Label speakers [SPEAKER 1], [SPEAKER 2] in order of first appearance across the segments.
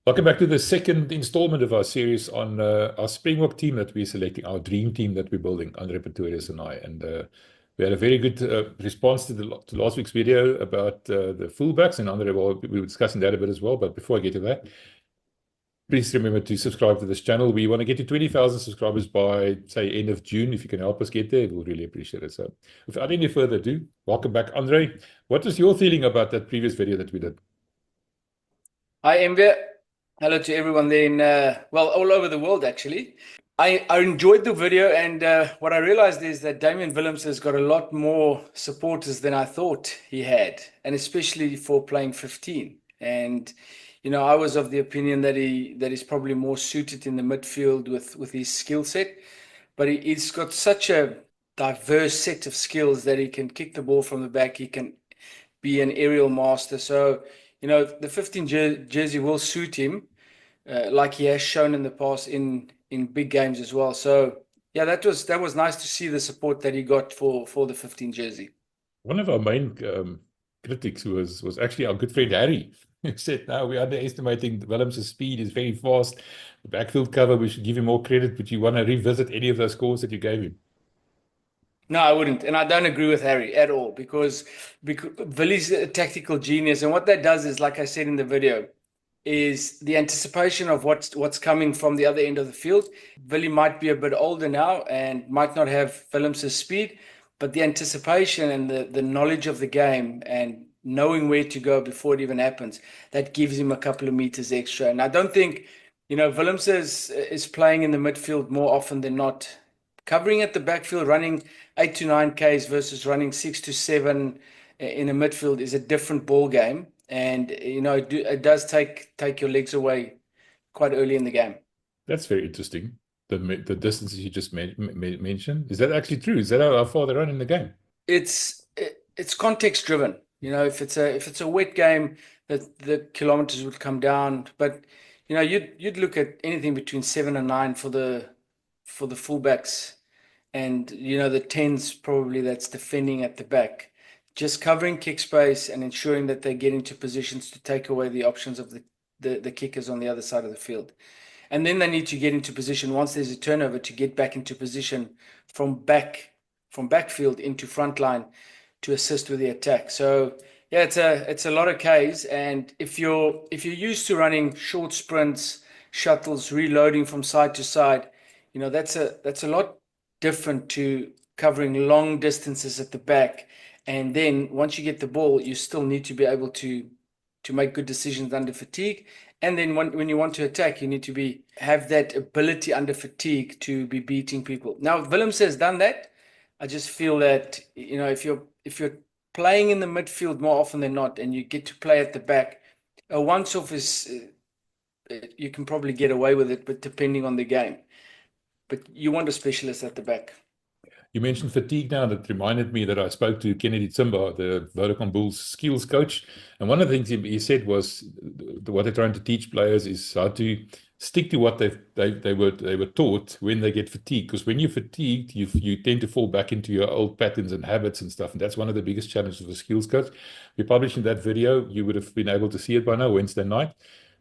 [SPEAKER 1] Welcome back to the second installment of our series on our Springbok team that we're selecting, our dream team that we're building, Andre Pretorius and I. And we had a very good response to last week's video about the fullbacks, and Andre, well, we were discussing that a bit as well. But before I get to that, please remember to subscribe to this channel. We want to get to 20,000 subscribers by, say, end of June. If you can help us get there, we'll really appreciate it. So without any further ado, welcome back, Andre. What was your feeling about that previous video that we did?
[SPEAKER 2] Hi, Ember. Hello to everyone there in, well, all over the world, actually. I enjoyed the video, and what I realized is that Damian Willems has got a lot more supporters than I thought he had, and especially for playing 15. And, you know, I was of the opinion that he's probably more suited in the midfield with his skill set, but he's got such a diverse set of skills that he can kick the ball from the back, he can be an aerial master. So, you know, the 15 jersey will suit him, like he has shown in the past in big games as well. So yeah, that was nice to see the support that he got for the 15 jersey.
[SPEAKER 1] One of our main critics was actually our good friend Harry, who said, "No, we're underestimating Willems' speed. Is very fast. The backfield cover, we should give him more credit." But you want to revisit any of those scores that you gave him?
[SPEAKER 2] No, I wouldn't, and I don't agree with Harry at all because Billy's a tactical genius, and what that does is, like I said in the video, is the anticipation of what's coming from the other end of the field. Billy might be a bit older now and might not have Willems' speed, but the anticipation and the knowledge of the game and knowing where to go before it even happens, that gives him a couple of meters extra. And I don't think, you know, Willems is playing in the midfield more often than not, covering at the backfield, running 8 to 9 Ks versus running 6 to 7 in a midfield is a different ball game. And, you know, it does take your legs away quite early in the game.
[SPEAKER 1] That's very interesting. The distances you just mentioned, is that actually true? Is that how far they run in the game?
[SPEAKER 2] It's context driven. You know, if it's a wet game, that the kilometers would come down. But, you know, you'd look at anything between 7 and 9 for the fullbacks, and, you know, the 10s probably that's defending at the back, just covering kick space and ensuring that they get into positions to take away the options of the kickers on the other side of the field. And then they need to get into position once there's a turnover to get back into position from backfield into front line to assist with the attack. So yeah, it's a lot of Ks, and if you're used to running short sprints, shuttles, reloading from side to side, you know, that's a lot different to covering long distances at the back. And then once you get the ball, you still need to be able to make good decisions under fatigue. And then when you want to attack, you need to have that ability under fatigue to be beating people. Now, Willems has done that. I just feel that, you know, if you're playing in the midfield more often than not, and you get to play at the back, a once-off is you can probably get away with it, but depending on the game. But you want a specialist at the back.
[SPEAKER 1] You mentioned fatigue now. That reminded me that I spoke to Kennedy Timber, the Vodacom Bulls skills coach. And one of the things he said was what they're trying to teach players is how to stick to what they were taught when they get fatigued. Because when you're fatigued, you tend to fall back into your old patterns and habits and stuff. And that's one of the biggest challenges of a skills coach. We published in that video. You would have been able to see it by now, Wednesday night.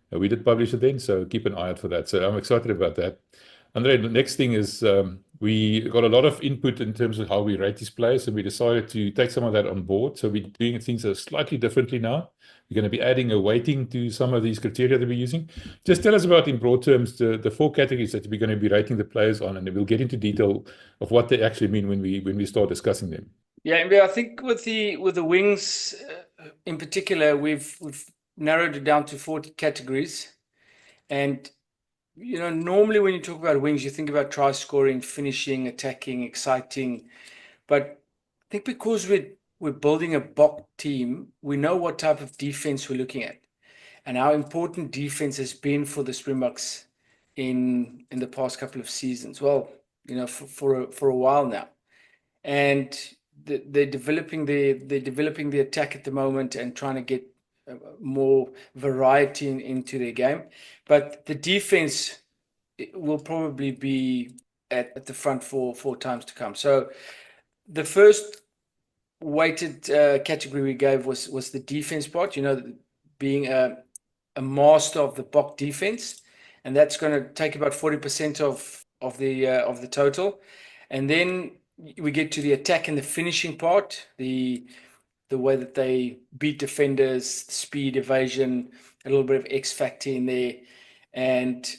[SPEAKER 1] We did publish it then, so keep an eye out for that. So I'm excited about that. Andre, the next thing is we got a lot of input in terms of how we rate these players, and we decided to take some of that on board. So we're doing things slightly differently now. We're going to be adding a weighting to some of these criteria that we're using. Just tell us about, in broad terms, the 4 categories that we're going to be rating the players on, and we'll get into detail of what they actually mean when we start discussing them.
[SPEAKER 2] Yeah, I think with the wings in particular, we've narrowed it down to 4 categories. And, you know, normally when you talk about wings, you think about try scoring, finishing, attacking, exciting. But I think because we're building a Bok team, we know what type of defense we're looking at, and how important defense has been for the Springboks in the past couple of seasons. Well, you know, for a while now, and they're developing the attack at the moment and trying to get more variety into their game. But the defense will probably be at the front for times to come. So the first weighted category we gave was the defense part, you know, being a a master of the box defense, and that's going to take about 40% of the total. And then we get to the attack and the finishing part, the way that they beat defenders, speed, evasion, a little bit of X factor in there, and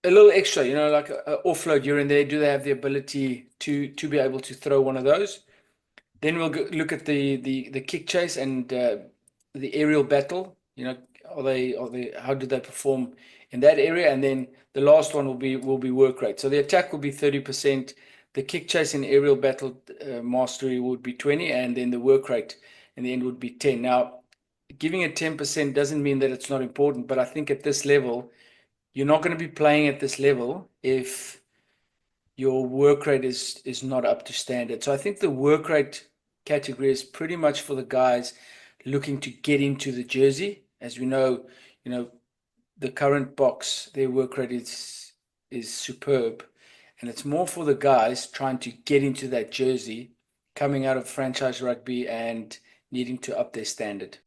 [SPEAKER 2] a little extra, like an offload here and there. Do they have the ability to be able to throw one of those? Then we'll look at the kick chase and the aerial battle. How do they perform in that area? And then the last one will be work rate. So the attack will be 30%. The kick chase and aerial battle mastery would be 20, and then the work rate in the end would be 10. Now, giving it 10% doesn't mean that it's not important, but I think at this level, you're not going to be playing at this level if your work rate is not up to standard. So I think the work rate category is pretty much for the guys looking to get into the jersey. As we know, the current box, their work rate is superb. And it's more for the guys trying to get into that jersey, coming out of franchise rugby and needing to up their standard.